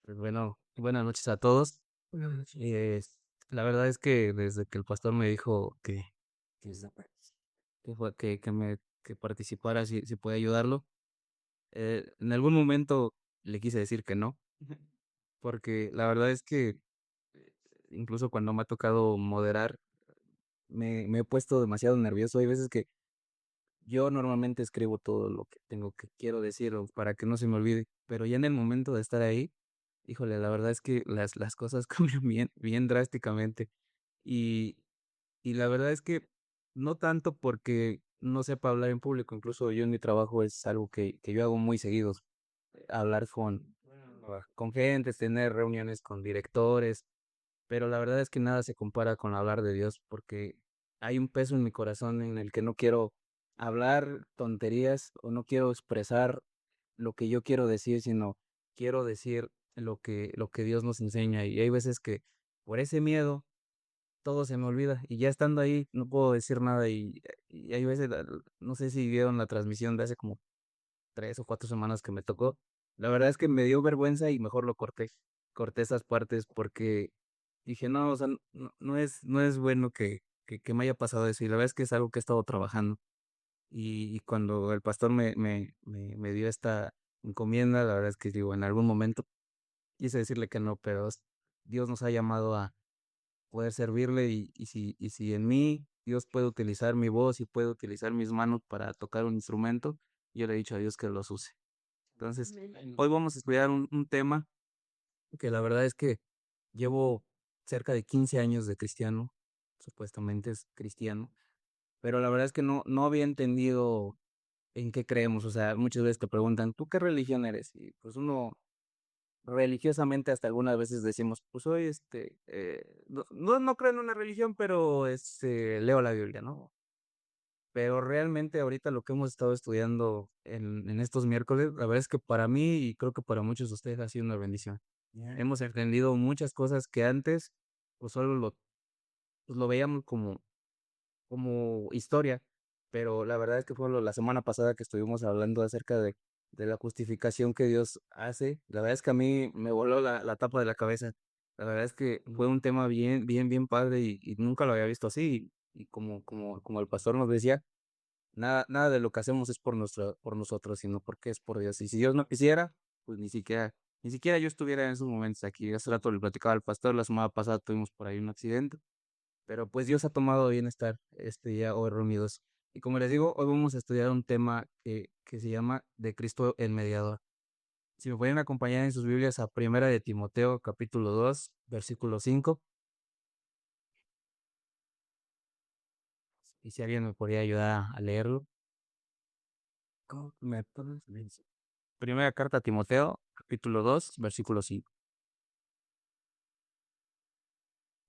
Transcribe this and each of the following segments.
Pues bueno, buenas noches a todos. Eh, la verdad es que desde que el pastor me dijo que participara si puede ayudarlo, en algún momento le quise decir que no, porque la verdad es que incluso cuando me ha tocado moderar, me he puesto demasiado nervioso. Hay veces que yo normalmente escribo todo lo que quiero decir o para que no se me olvide, pero ya en el momento de estar ahí, híjole, la verdad es que las cosas cambian bien drásticamente. Y, y la verdad es que no tanto porque no sepa hablar en público, incluso yo en mi trabajo es algo que yo hago muy seguido, hablar con gentes, tener reuniones con directores, pero la verdad es que nada se compara con hablar de Dios, porque hay un peso en mi corazón en el que no quiero hablar tonterías o no quiero expresar lo que yo quiero decir, sino quiero decir lo que Dios nos enseña. Y hay veces que por ese miedo todo se me olvida y ya estando ahí no puedo decir nada y hay veces, no sé si vieron la transmisión de hace como 3 o 4 semanas que me tocó. La verdad es que me dio vergüenza y mejor lo corté. Corté esas partes porque dije, no, o sea, no es bueno que me haya pasado eso. Y la verdad es que es algo que he estado trabajando. Y cuando el pastor me dio esta encomienda, la verdad es que digo, en algún momento quise decirle que no, pero Dios nos ha llamado a poder servirle y si en mí Dios puede utilizar mi voz y puede utilizar mis manos para tocar un instrumento, yo le he dicho a Dios que los use. Entonces, hoy vamos a estudiar un tema que la verdad es que llevo cerca de 15 años de cristiano, supuestamente es cristiano, pero la verdad es que no había entendido en qué creemos. O sea, muchas veces te preguntan, ¿tú qué religión eres? Y pues uno religiosamente hasta algunas veces decimos, pues soy no creo en una religión, pero leo la Biblia, ¿no? Pero realmente ahorita lo que hemos estado estudiando en estos miércoles, la verdad es que para mí y creo que para muchos de ustedes ha sido una bendición. Hemos entendido muchas cosas que antes pues solo pues, lo veíamos como historia, pero la verdad es que fue la semana pasada que estuvimos hablando acerca de la justificación que Dios hace. La verdad es que a mí me voló la tapa de la cabeza. La verdad es que fue un tema bien padre y nunca lo había visto así. Y como el pastor nos decía, nada de lo que hacemos es por nosotros, sino porque es por Dios. Y si Dios no quisiera, pues ni siquiera yo estuviera en esos momentos aquí. Hace rato le platicaba al pastor, la semana pasada tuvimos por ahí un accidente, pero pues Dios ha tomado bien estar este día hoy reunidos. Y como les digo, hoy vamos a estudiar un tema que se llama de Cristo el mediador. Si me pueden acompañar en sus Biblias a Primera de Timoteo, capítulo 2 versículo 5, y si alguien me podría ayudar a leerlo. ¿Cómo me pones? Primera carta a Timoteo, capítulo 2 versículo 5.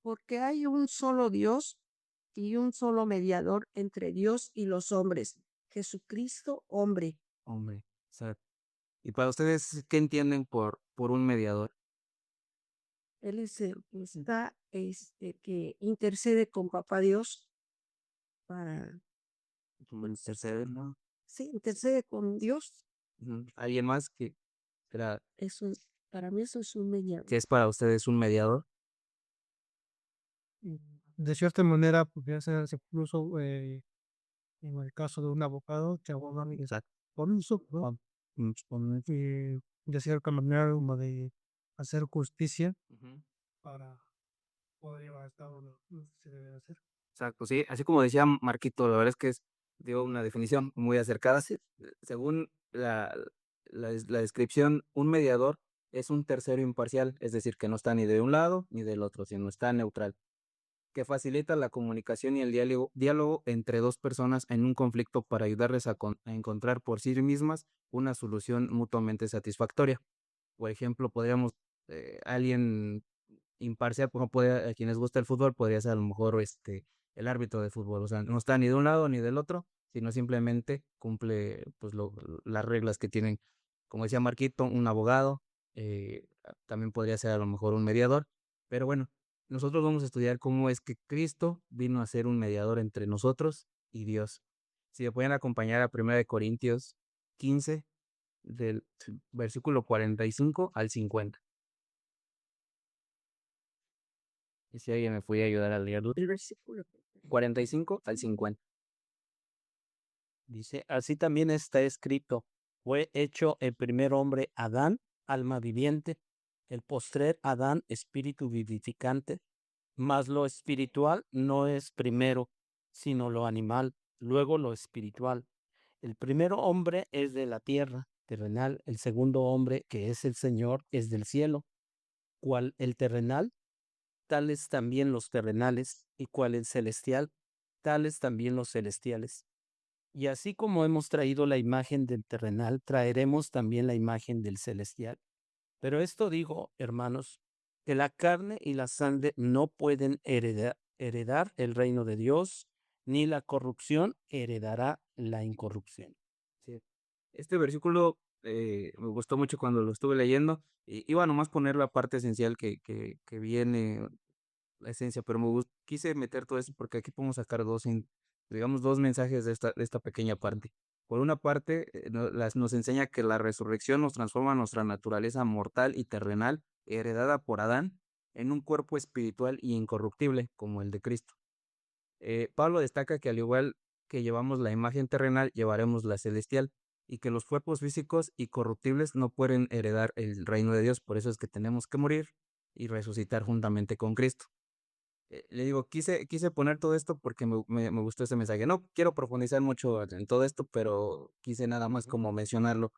Porque hay un solo Dios y un solo mediador entre Dios y los hombres, Jesucristo hombre. Hombre, o sea, y para ustedes, ¿qué entienden por un mediador? Él es el que está, que intercede con Papá Dios para, Como interceder, ¿no? sí, intercede con Dios. ¿Alguien más será, Eso, para mí eso es un mediador. que es para ustedes un mediador? De cierta manera, podría ser incluso en el caso de un abogado que aboga Exacto. con su, ¿no? De cierta manera como de hacer justicia Ujú. para poder llevar a cabo lo que se debe hacer. Exacto, sí, así como decía Marquito, la verdad es que dio una definición muy acercada. Sí, según la descripción, un mediador es un tercero imparcial, es decir, que no está ni de un lado ni del otro, sino está neutral, que facilita la comunicación y el diálogo entre dos personas en un conflicto para ayudarles a encontrar por sí mismas una solución mutuamente satisfactoria. Por ejemplo, podríamos, alguien imparcial, por ejemplo, a quienes gusta el fútbol, podría ser a lo mejor el árbitro de fútbol. O sea, no está ni de un lado ni del otro, sino simplemente cumple pues las reglas que tienen, como decía Marquito, un abogado, también podría ser a lo mejor un mediador, pero bueno, nosotros vamos a estudiar cómo es que Cristo vino a ser un mediador entre nosotros y Dios. Si me pueden acompañar a 1 Corintios 15, del versículo 45 al 50. Y si alguien me puede ayudar a leerlo. El versículo. 45 al 50. Dice, así también está escrito, fue hecho el primer hombre Adán, alma viviente, el postrer Adán, espíritu vivificante, mas lo espiritual no es primero, sino lo animal, luego lo espiritual. El primer hombre es de la tierra, terrenal, el segundo hombre, que es el Señor, es del cielo. Cual el terrenal, tales también los terrenales, y cual el celestial, tales también los celestiales. Y así como hemos traído la imagen del terrenal, traeremos también la imagen del celestial. Pero esto digo, hermanos, que la carne y la sangre no pueden heredar el reino de Dios, ni la corrupción heredará la incorrupción. Sí. Este versículo me gustó mucho cuando lo estuve leyendo. Iba nomás poner la parte esencial que viene, la esencia, pero quise meter todo eso porque aquí podemos sacar digamos, dos mensajes de esta pequeña parte. Por una parte, nos enseña que la resurrección nos transforma nuestra naturaleza mortal y terrenal, heredada por Adán, en un cuerpo espiritual y incorruptible, como el de Cristo. Pablo destaca que al igual que llevamos la imagen terrenal, llevaremos la celestial, y que los cuerpos físicos y corruptibles no pueden heredar el reino de Dios. Por eso es que tenemos que morir y resucitar juntamente con Cristo. Le digo, quise poner todo esto porque me gustó este mensaje. No quiero profundizar mucho en todo esto, pero quise nada más como mencionarlo.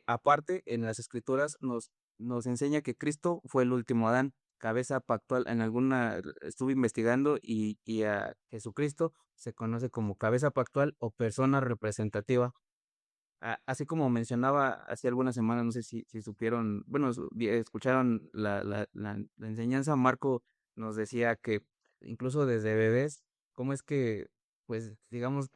Aparte, en las escrituras nos enseña que Cristo fue el último Adán, cabeza pactual. Estuve investigando y a Jesucristo se conoce como cabeza pactual o persona representativa. Así como mencionaba hace algunas semanas, no sé si supieron, bueno, escucharon la enseñanza. Marco nos decía que incluso desde bebés, cómo es que, pues, digamos,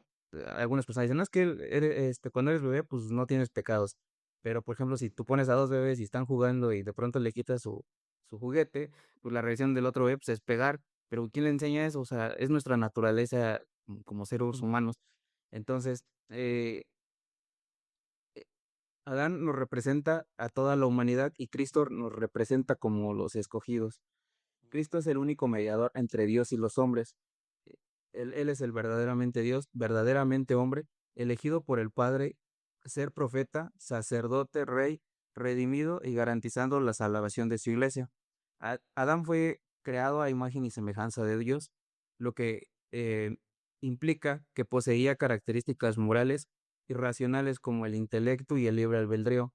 algunas personas dicen, no, es que cuando eres bebé, pues no tienes pecados. Pero, por ejemplo, si tú pones a dos bebés y están jugando y de pronto le quitas su juguete, pues la reacción del otro bebé pues, es pegar. Pero ¿quién le enseña eso? O sea, es nuestra naturaleza como seres humanos. Entonces, Adán nos representa a toda la humanidad y Cristo nos representa como los escogidos. Cristo es el único mediador entre Dios y los hombres. Eh, Él es el verdaderamente Dios, verdaderamente hombre, elegido por el Padre, ser profeta, sacerdote, rey, redimido y garantizando la salvación de su iglesia. Adán fue creado a imagen y semejanza de Dios, lo que implica que poseía características morales y racionales como el intelecto y el libre albedrío,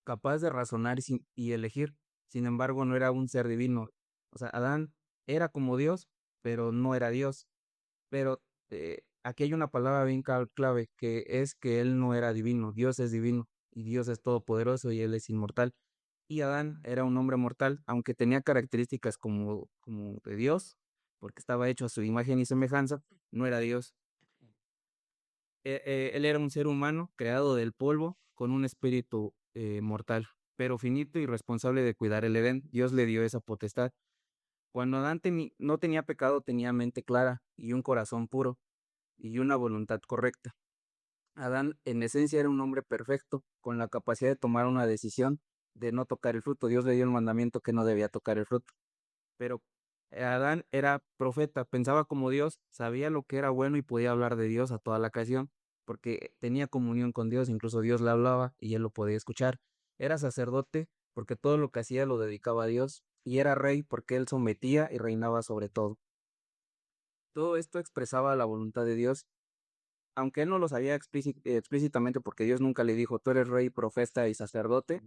capaz de razonar y elegir. Sin embargo, no era un ser divino. O sea, Adán era como Dios, pero no era Dios. Pero aquí hay una palabra bien clave, que es que él no era divino. Dios es divino y Dios es todopoderoso y él es inmortal. Y Adán era un hombre mortal, aunque tenía características como de Dios, porque estaba hecho a su imagen y semejanza, no era Dios. Él era un ser humano creado del polvo con un espíritu mortal, pero finito y responsable de cuidar el Edén. Dios le dio esa potestad. Cuando Adán no tenía pecado, tenía mente clara y un corazón puro y una voluntad correcta. Adán en esencia era un hombre perfecto, con la capacidad de tomar una decisión de no tocar el fruto. Dios le dio el mandamiento que no debía tocar el fruto. Pero Adán era profeta, pensaba como Dios, sabía lo que era bueno y podía hablar de Dios a toda la ocasión, porque tenía comunión con Dios, incluso Dios le hablaba y él lo podía escuchar. Era sacerdote porque todo lo que hacía lo dedicaba a Dios, y era rey porque él sometía y reinaba sobre todo. Todo esto expresaba la voluntad de Dios, aunque él no lo sabía explícitamente, porque Dios nunca le dijo, tú eres rey, profeta y sacerdote.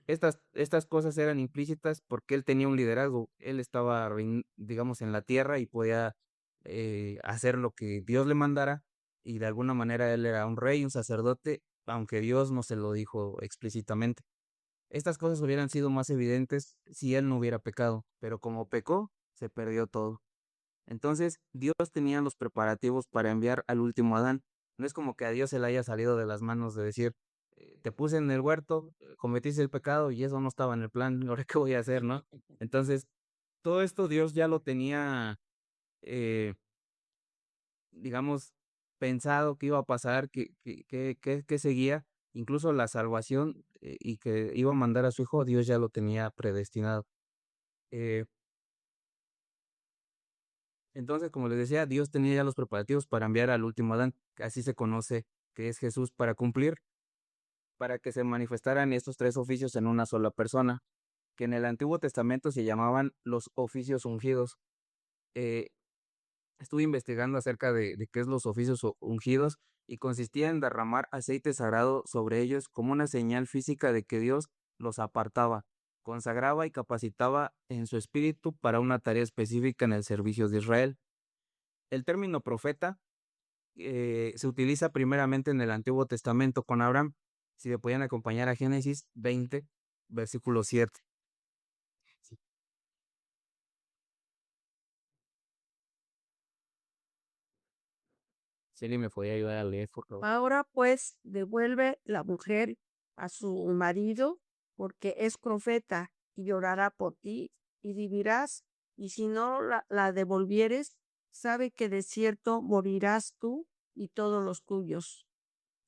Estas cosas eran implícitas porque él tenía un liderazgo. Él estaba, digamos, en la tierra y podía hacer lo que Dios le mandara, y de alguna manera él era un rey, un sacerdote, aunque Dios no se lo dijo explícitamente. Estas cosas hubieran sido más evidentes si él no hubiera pecado, pero como pecó, se perdió todo. Entonces, Dios tenía los preparativos para enviar al último Adán. No es como que a Dios se le haya salido de las manos de decir, te puse en el huerto, cometiste el pecado y eso no estaba en el plan, ¿ahora qué voy a hacer, no? Entonces, todo esto Dios ya lo tenía, eh, digamos, pensado que iba a pasar, que seguía, incluso la salvación, y que iba a mandar a su hijo, Dios ya lo tenía predestinado. Eh, Entonces, como les decía, Dios tenía ya los preparativos para enviar al último Adán, que así se conoce que es Jesús, para que se manifestaran estos tres oficios en una sola persona, que en el Antiguo Testamento se llamaban los oficios ungidos. Eh, Estuve investigando acerca de qué es los oficios ungidos y consistía en derramar aceite sagrado sobre ellos como una señal física de que Dios los apartaba, consagraba y capacitaba en su espíritu para una tarea específica en el servicio de Israel. El término profeta se utiliza primeramente en el Antiguo Testamento con Abraham. Si me podían acompañar a Génesis 20, versículo 7. Sí. Si alguien me podía ayudar a leer, por favor. Ahora pues devuelve la mujer a su marido, porque es profeta, y llorará por ti, y vivirás, y si no la devolvieres, sabe que de cierto morirás tú y todos los tuyos.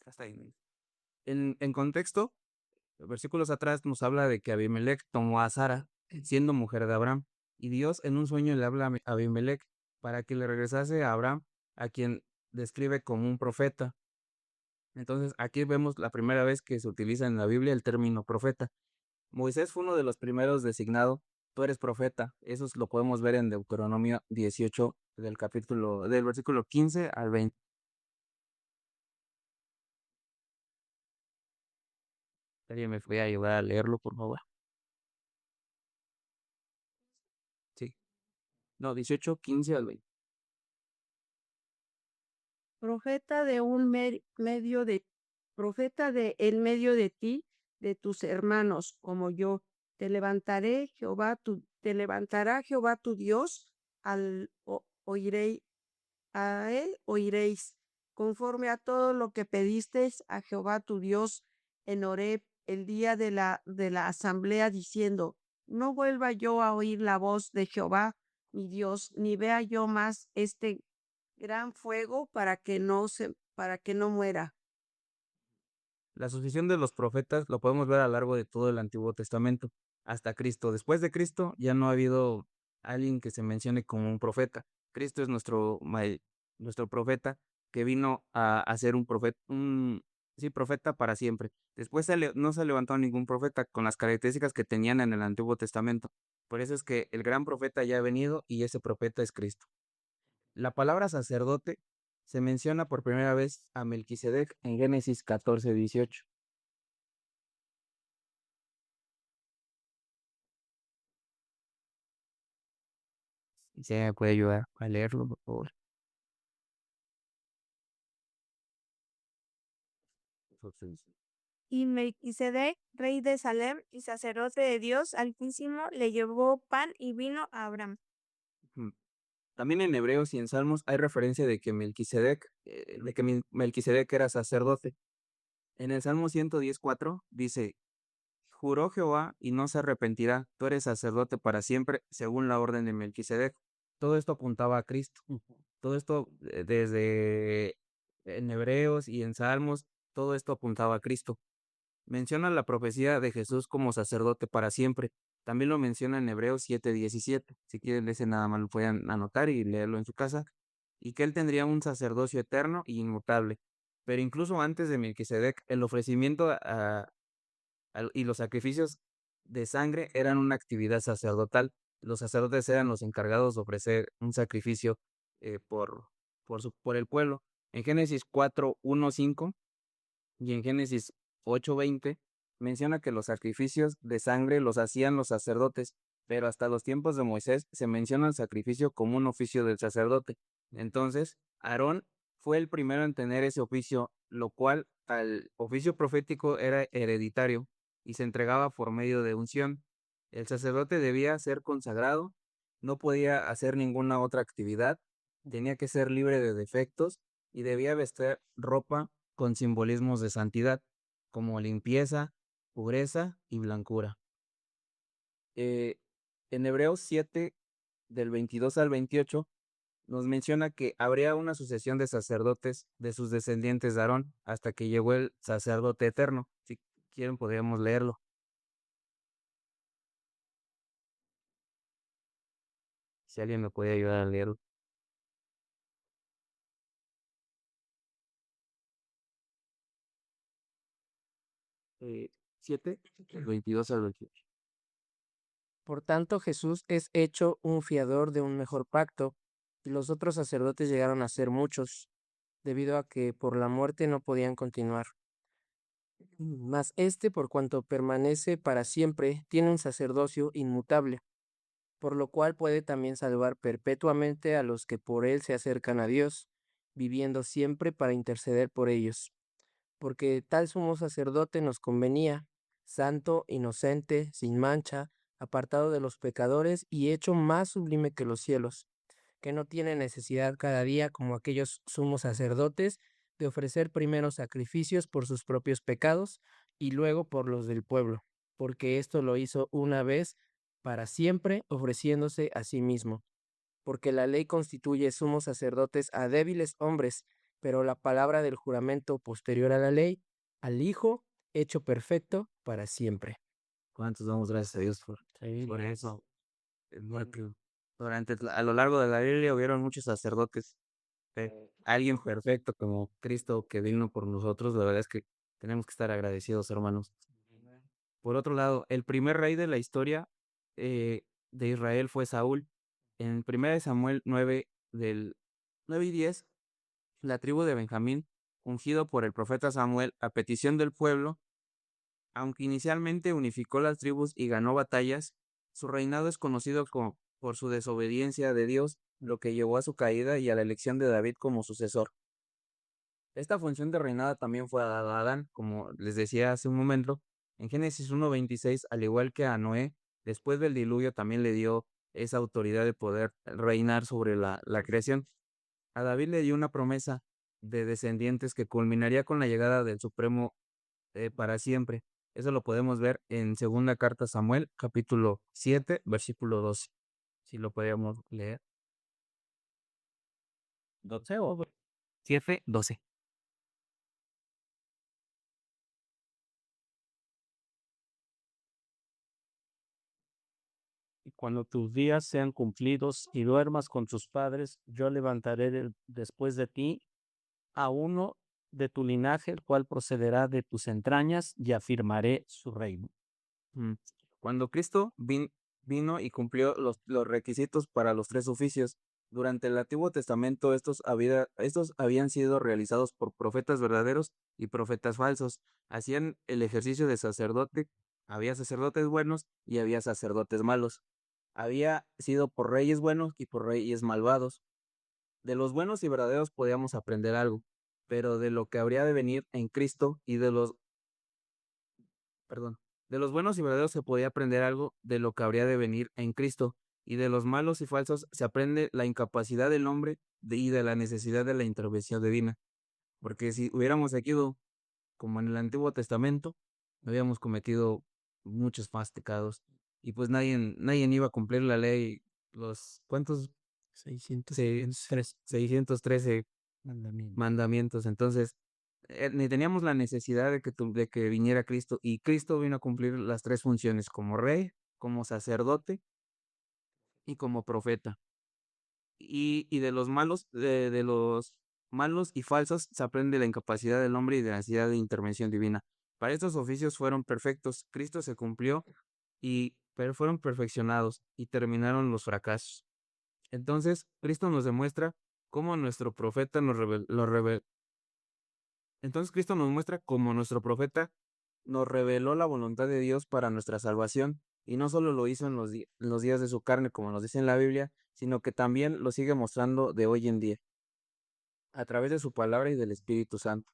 Hasta ahí. En contexto, versículos atrás nos habla de que Abimelech tomó a Sara, siendo mujer de Abraham, y Dios en un sueño le habla a Abimelech para que le regresase a Abraham, a quien describe como un profeta. Entonces, aquí vemos la primera vez que se utiliza en la Biblia el término profeta. Moisés fue uno de los primeros designado, tú eres profeta. Eso lo podemos ver en Deuteronomio 18, del versículo 15 al 20. ¿Alguien me puede ayudar a leerlo, por favor? Sí. No, 18, 15 al 20. Profeta de medio de, profeta de en medio de ti, de tus hermanos, como yo. Te levantará Jehová tu Dios, a él oiréis, conforme a todo lo que pedisteis a Jehová tu Dios en Horeb el día de la asamblea, diciendo, no vuelva yo a oír la voz de Jehová mi Dios, ni vea yo más este gran fuego para que no muera. La sucesión de los profetas lo podemos ver a lo largo de todo el Antiguo Testamento, hasta Cristo. Después de Cristo ya no ha habido alguien que se mencione como un profeta. Cristo es nuestro profeta que vino a ser un profeta, sí, profeta para siempre. Después no se levantó ningún profeta con las características que tenían en el Antiguo Testamento. Por eso es que el gran profeta ya ha venido y ese profeta es Cristo. La palabra sacerdote se menciona por primera vez a Melquisedec en Génesis 14:18. Si se me puede ayudar a leerlo, por favor. Y Melquisedec, rey de Salem y sacerdote de Dios Altísimo, le llevó pan y vino a Abraham. Ujú. También en Hebreos y en Salmos hay referencia de que Melquisedec era sacerdote. En el Salmo 110:4 dice, juró Jehová y no se arrepentirá, tú eres sacerdote para siempre, según la orden de Melquisedec. Todo esto apuntaba a Cristo. Todo esto desde en Hebreos y en Salmos, todo esto apuntaba a Cristo. Menciona la profecía de Jesús como sacerdote para siempre. También lo menciona en Hebreos 7:17. Si quieren, ese nada más lo pueden anotar y leerlo en su casa. Y que él tendría un sacerdocio eterno e inmutable. Pero incluso antes de Melquisedec, el ofrecimiento y los sacrificios de sangre eran una actividad sacerdotal. Los sacerdotes eran los encargados de ofrecer un sacrificio por el pueblo. En Génesis 4:1-5 y en Génesis 8:20 menciona que los sacrificios de sangre los hacían los sacerdotes, pero hasta los tiempos de Moisés se menciona el sacrificio como un oficio del sacerdote. Entonces, Aarón fue el primero en tener ese oficio, lo cual al oficio profético era hereditario y se entregaba por medio de unción. El sacerdote debía ser consagrado, no podía hacer ninguna otra actividad, tenía que ser libre de defectos y debía vestir ropa con simbolismos de santidad, como limpieza, pureza y blancura. Eh, en Hebreos 7, del 22 al 28, nos menciona que habría una sucesión de sacerdotes de sus descendientes de Aarón hasta que llegó el sacerdote eterno. Si quieren, podríamos leerlo. Si alguien me puede ayudar a leerlo. 7, del 22 al 28. Por tanto, Jesús es hecho un fiador de un mejor pacto, y los otros sacerdotes llegaron a ser muchos, debido a que por la muerte no podían continuar. Mas este, por cuanto permanece para siempre, tiene un sacerdocio inmutable, por lo cual puede también salvar perpetuamente a los que por él se acercan a Dios, viviendo siempre para interceder por ellos. Porque tal sumo sacerdote nos convenía, santo, inocente, sin mancha, apartado de los pecadores y hecho más sublime que los cielos, que no tiene necesidad cada día, como aquellos sumos sacerdotes, de ofrecer primero sacrificios por sus propios pecados y luego por los del pueblo, porque esto lo hizo una vez para siempre, ofreciéndose a sí mismo. Porque la ley constituye sumos sacerdotes a débiles hombres, pero la palabra del juramento posterior a la ley, al Hijo, hecho perfecto para siempre. ¿Cuántos damos gracias a Dios Sí. por eso? Porque a lo largo de la Biblia hubieron muchos sacerdotes. Alguien perfecto como Cristo que vino por nosotros, la verdad es que tenemos que estar agradecidos, hermanos. Por otro lado, el primer rey de la historia de Israel fue Saúl. En 1 Samuel 9, del 9 y 10, la tribu de Benjamín, ungido por el profeta Samuel a petición del pueblo, aunque inicialmente unificó las tribus y ganó batallas, su reinado es conocido por su desobediencia de Dios, lo que llevó a su caída y a la elección de David como sucesor. Esta función de reinada también fue dada a Adán, como les decía hace un momento. En Génesis 1:26, al igual que a Noé, después del diluvio también le dio esa autoridad de poder reinar sobre la creación. A David le dio una promesa de descendientes que culminaría con la llegada del Supremo para siempre. Eso lo podemos ver en segunda carta a Samuel, capítulo 7, versículo 12. Si lo podríamos leer. 12 o 7, 12. Y cuando tus días sean cumplidos y duermas con tus padres, yo levantaré después de ti a uno de tu linaje, el cual procederá de tus entrañas, y afirmaré su reino. Mm. Cuando Cristo vino y cumplió los requisitos para los tres oficios, durante el Antiguo Testamento estos habían sido realizados por profetas verdaderos y profetas falsos. Hacían el ejercicio de sacerdote, había sacerdotes buenos y había sacerdotes malos. Había sido por reyes buenos y por reyes malvados. De los buenos y verdaderos podíamos aprender algo, pero de lo que habría de venir en Cristo y perdón, de los buenos y verdaderos se podía aprender algo de lo que habría de venir en Cristo, y de los malos y falsos se aprende la incapacidad del hombre y de la necesidad de la intervención divina. Porque si hubiéramos seguido como en el Antiguo Testamento, habíamos cometido muchos más pecados, y pues nadie iba a cumplir la ley, ¿cuántos? 613 mandamientos. Entonces, ni teníamos la necesidad de que viniera Cristo, y Cristo vino a cumplir las tres funciones: como rey, como sacerdote y como profeta. Y de los malos y falsos se aprende la incapacidad del hombre y de la necesidad de intervención divina. Para estos oficios fueron perfectos, Cristo se cumplió, pero fueron perfeccionados y terminaron los fracasos. Entonces, Cristo nos demuestra cómo nuestro profeta Entonces Cristo nos muestra cómo nuestro profeta nos reveló la voluntad de Dios para nuestra salvación, y no solo lo hizo en los días de su carne, como nos dice en la Biblia, sino que también lo sigue mostrando de hoy en día, a través de su palabra y del Espíritu Santo.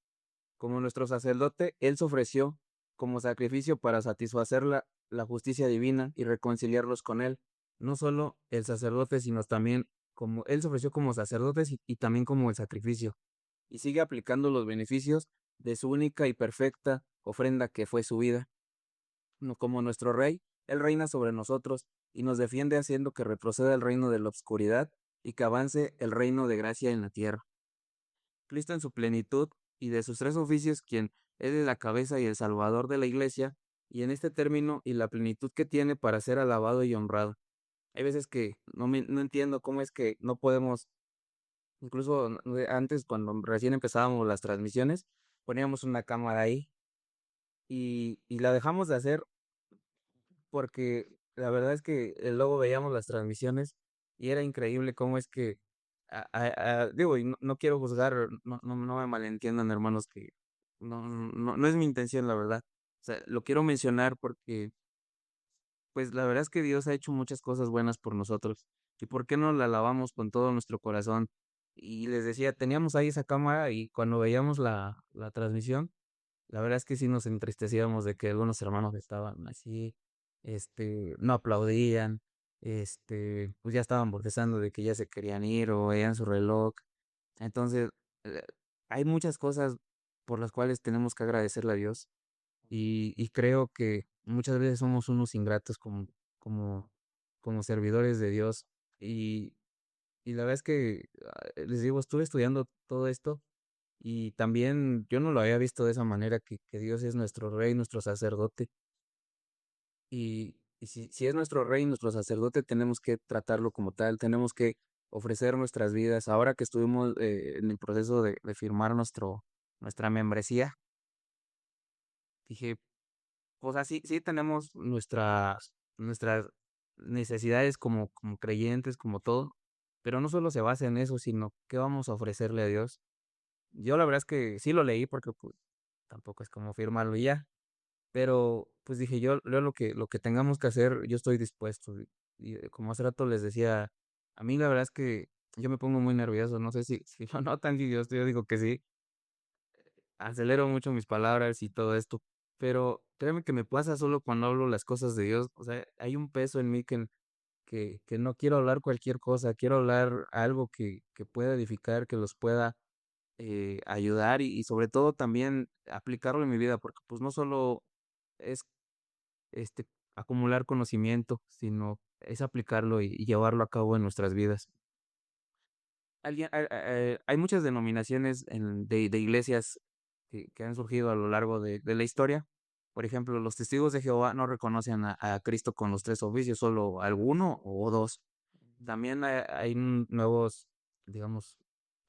Como nuestro sacerdote, Él se ofreció como sacrificio para satisfacer la justicia divina y reconciliarlos con Él. No solo el sacerdote, sino también como Él se ofreció como sacerdote y también como el sacrificio, y sigue aplicando los beneficios de su única y perfecta ofrenda que fue su vida. Como nuestro Rey, Él reina sobre nosotros y nos defiende haciendo que retroceda el reino de la oscuridad y que avance el reino de gracia en la tierra. Cristo en su plenitud y de sus tres oficios, quien es la cabeza y el salvador de la iglesia, y en este término y la plenitud que tiene para ser alabado y honrado. Hay veces que no entiendo cómo es que no podemos. Incluso antes, cuando recién empezábamos las transmisiones, poníamos una cámara ahí y la dejamos de hacer porque la verdad es que luego veíamos las transmisiones y era increíble cómo es que, digo, y no quiero juzgar, no me malentiendan, hermanos, que no es mi intención, la verdad. O sea, lo quiero mencionar porque, pues, la verdad es que Dios ha hecho muchas cosas buenas por nosotros. ¿Y por qué no la alabamos con todo nuestro corazón? Y les decía, teníamos ahí esa cámara y cuando veíamos la transmisión, la verdad es que sí nos entristecíamos de que algunos hermanos estaban así, no aplaudían, pues ya estaban bostezando de que ya se querían ir o veían su reloj. Entonces, eh, hay muchas cosas por las cuales tenemos que agradecerle a Dios y creo que muchas veces somos unos ingratos como, como servidores de Dios y, y la verdad es que, les digo, estuve estudiando todo esto y también yo no lo había visto de esa manera, que Dios es nuestro rey, nuestro sacerdote. Y si es nuestro rey, nuestro sacerdote, tenemos que tratarlo como tal, tenemos que ofrecer nuestras vidas. Ahora que estuvimos en el proceso de firmar nuestra membresía, dije, pues así, sí tenemos nuestras necesidades como creyentes, como todo, pero no solo se basa en eso, sino qué vamos a ofrecerle a Dios. Yo la verdad es que sí lo leí porque pues, tampoco es como firmarlo y ya. Pero pues dije yo lo que tengamos que hacer, yo estoy dispuesto. Y como hace rato les decía, a mí la verdad es que yo me pongo muy nervioso, no sé si lo notan, si yo digo que sí, acelero mucho mis palabras y todo esto, pero créeme que me pasa solo cuando hablo las cosas de Dios, o sea, hay un peso en mí que no quiero hablar cualquier cosa, quiero hablar algo que pueda edificar, que los pueda ayudar y sobre todo también aplicarlo en mi vida, porque pues no solo es este, acumular conocimiento, sino es aplicarlo y llevarlo a cabo en nuestras vidas. Hay muchas denominaciones de iglesias que han surgido a lo largo de la historia. Por ejemplo, los testigos de Jehová no reconocen a Cristo con los tres oficios, solo alguno o dos. También hay nuevos, digamos,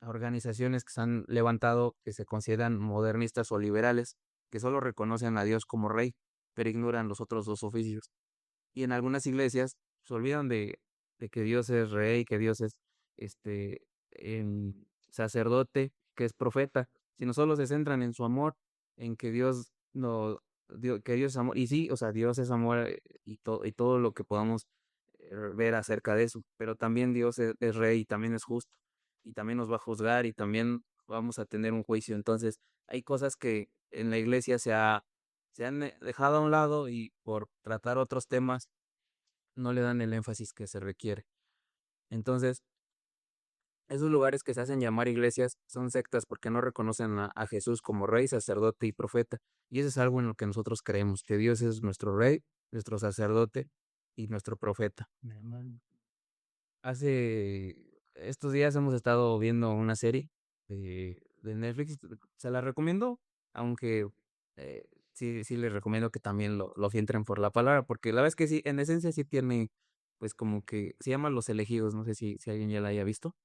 organizaciones que se han levantado que se consideran modernistas o liberales, que solo reconocen a Dios como rey, pero ignoran los otros dos oficios. Y en algunas iglesias se olvidan de que Dios es rey, que Dios es este sacerdote, que es profeta, sino solo se centran en su amor, en que Dios no, que Dios es amor. Y sí, o sea, Dios es amor y todo lo que podamos ver acerca de eso. Pero también Dios es rey y también es justo. Y también nos va a juzgar y también vamos a tener un juicio. Entonces, hay cosas que en la iglesia se han dejado a un lado y por tratar otros temas no le dan el énfasis que se requiere. Entonces, esos lugares que se hacen llamar iglesias son sectas porque no reconocen a Jesús como rey, sacerdote y profeta. Y eso es algo en lo que nosotros creemos, que Dios es nuestro rey, nuestro sacerdote y nuestro profeta. Hace estos días hemos estado viendo una serie de Netflix, se la recomiendo, aunque sí les recomiendo que también lo filtren por la palabra, porque la verdad es que sí, en esencia sí tiene, pues como que se llama Los Elegidos, no sé si alguien ya la haya visto,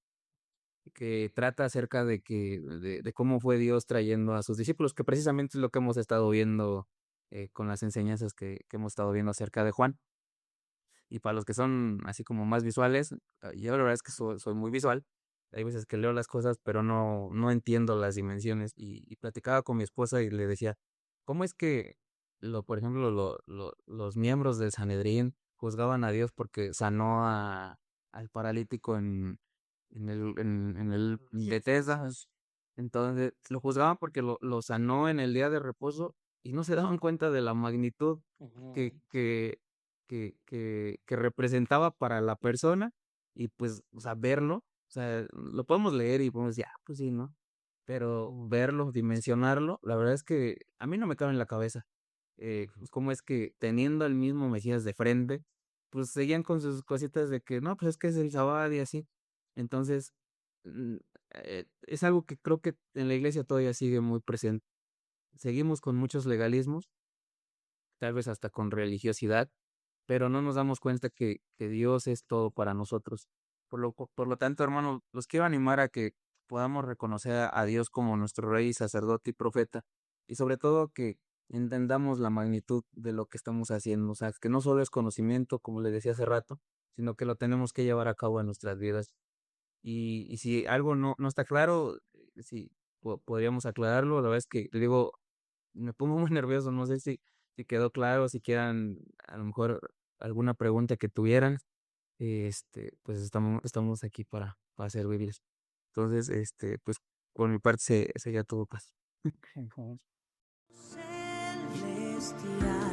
que trata acerca de cómo fue Dios trayendo a sus discípulos, que precisamente es lo que hemos estado viendo con las enseñanzas que hemos estado viendo acerca de Juan. Y para los que son así como más visuales, yo la verdad es que soy muy visual. Hay veces que leo las cosas, pero no entiendo las dimensiones. Y platicaba con mi esposa y le decía, ¿cómo es que, por ejemplo, los miembros del Sanedrín juzgaban a Dios porque sanó al paralítico en el Bethesda? Entonces, lo juzgaban porque lo sanó en el día de reposo y no se daban cuenta de la magnitud que, que, que representaba para la persona y pues, o sea, verlo, o sea, lo podemos leer y podemos decir, pues sí, ¿no? Pero verlo, dimensionarlo, la verdad es que a mí no me cabe en la cabeza. Pues, cómo es que teniendo al mismo Mesías de frente, pues seguían con sus cositas de que no, pues es que es el sábado y así. Entonces, mm, es algo que creo que en la iglesia todavía sigue muy presente. Seguimos con muchos legalismos, tal vez hasta con religiosidad, pero no nos damos cuenta que Dios es todo para nosotros. Por lo tanto, hermano, los quiero animar a que podamos reconocer a Dios como nuestro rey, sacerdote y profeta, y sobre todo que entendamos la magnitud de lo que estamos haciendo. O sea, que no solo es conocimiento, como le decía hace rato, sino que lo tenemos que llevar a cabo en nuestras vidas. Y si algo no está claro, sí, podríamos aclararlo. La verdad es que, le digo, me pongo muy nervioso, no sé si quedó claro, si quieran a lo mejor alguna pregunta que tuvieran, pues estamos aquí para servirles. Entonces, pues por mi parte sería todo, pues. Celestial.